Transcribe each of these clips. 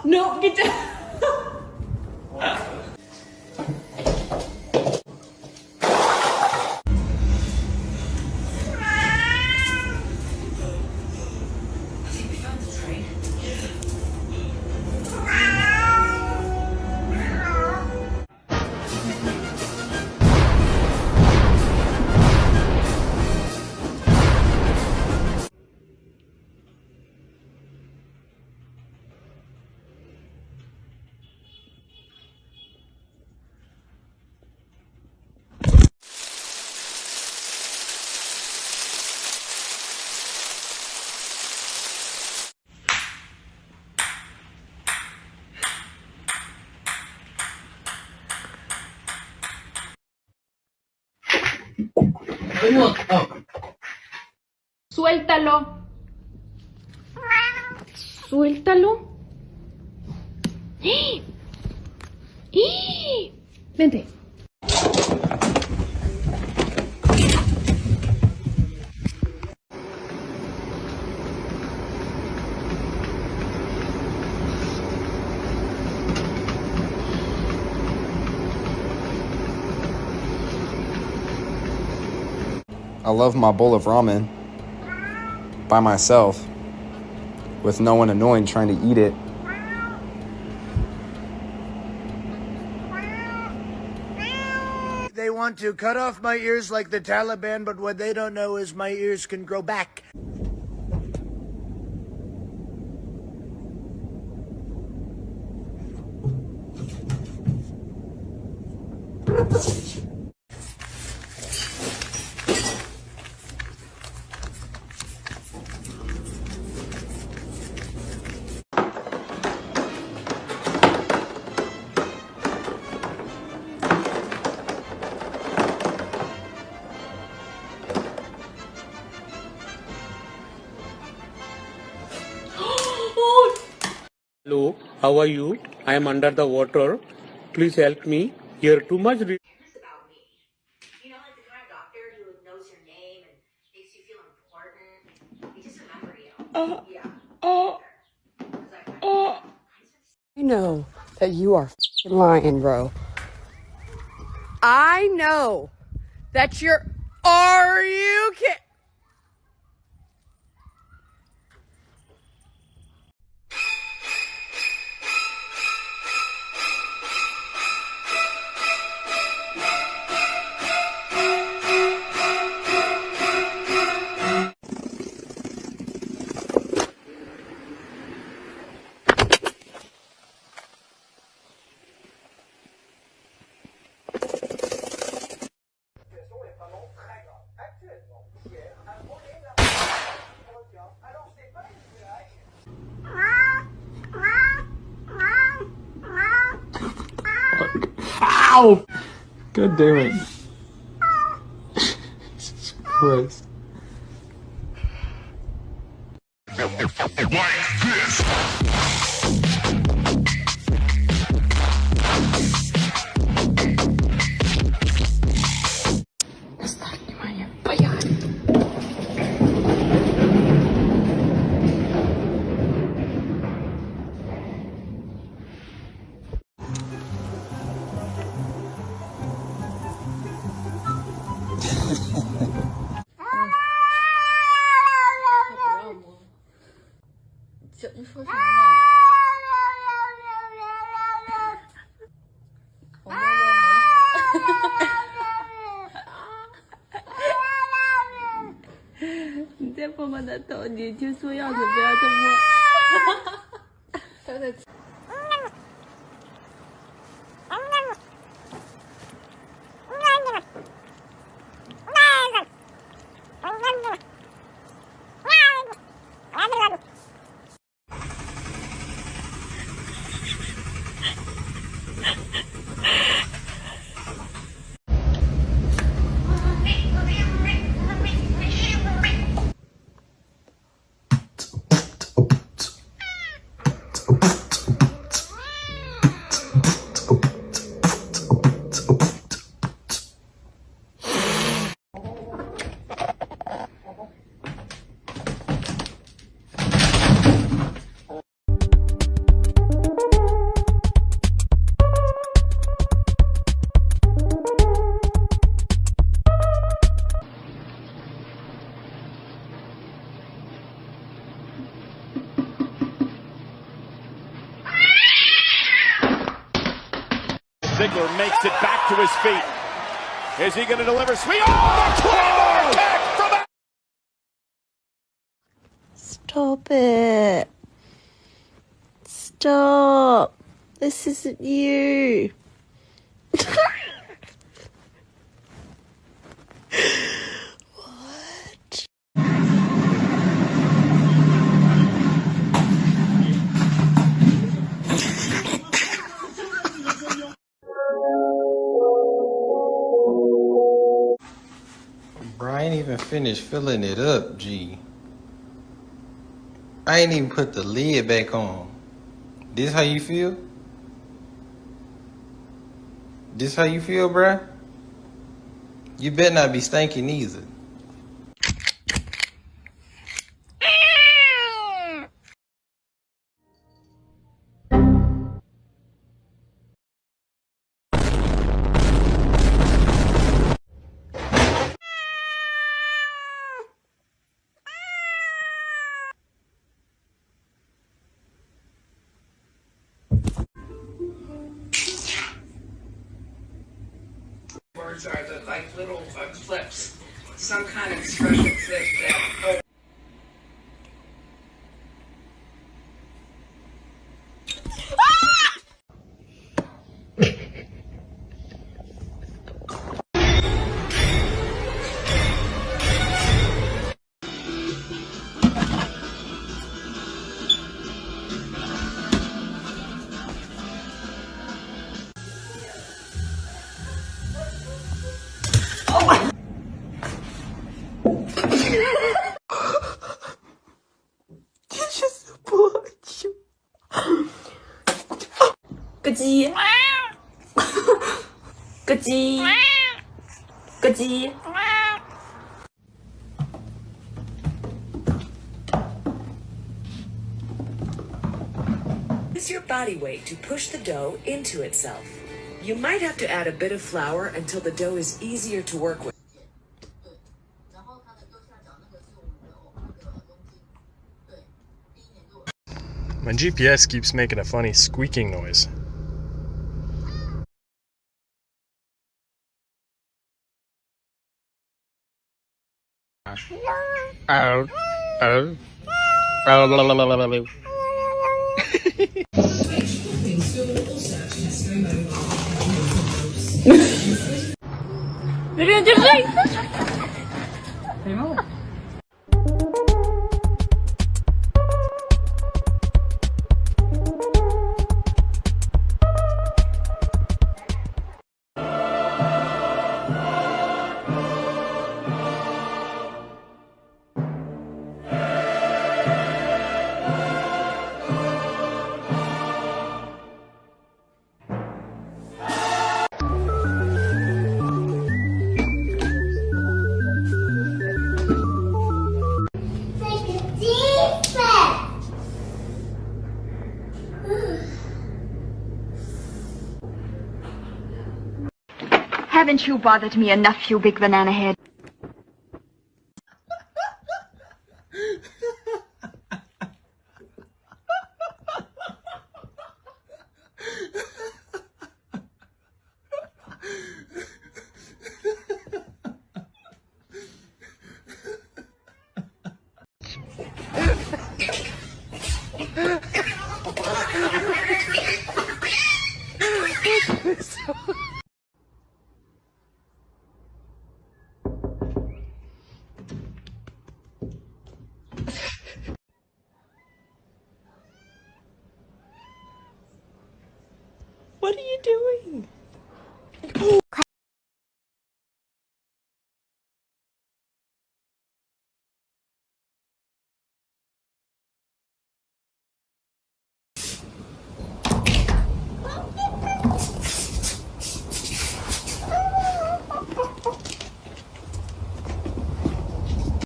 No, get down. Suéltalo. Suéltalo. ¡Eh! ¡Eh! Vente. I love my bowl of ramen by myself with no one annoying trying to eat it. They want to cut off my ears like the Taliban, but what they don't know is my ears can grow back. Hello, how are you? I am under the water. Please help me. Here too much. About me. You know, like the kind of doctor who knows your name and makes you feel important. They just remember you. I know that you are f***ing lying, bro. I know that you're... Are you kidding? Ow! God damn it. Jesus Christ. Ziggler makes it back to his feet. Is he going to deliver sweet? Oh, the Claymore kick from the... Stop it. Stop. This isn't you. Bro, I ain't even finished filling it up, G. I ain't even put the lid back on. This how you feel? This how you feel, bruh? You better not be stinking either. Words are the like little clips, some kind of expression clip that. Cái gì? Cái gì? Cái gì? Use your body weight to push the dough into itself. You might have to add a bit of flour until the dough is easier to work with. My GPS keeps making a funny squeaking noise. Haven't you bothered me enough, you big banana head? What are you doing?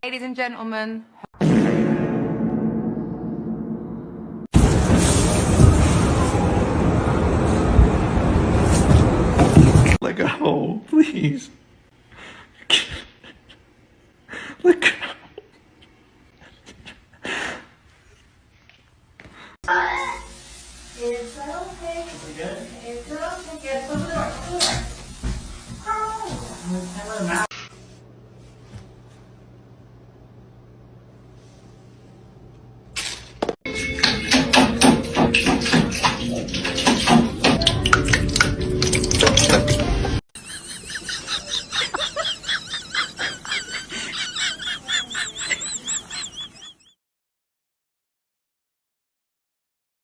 Ladies and gentlemen. Let go, please. Let go.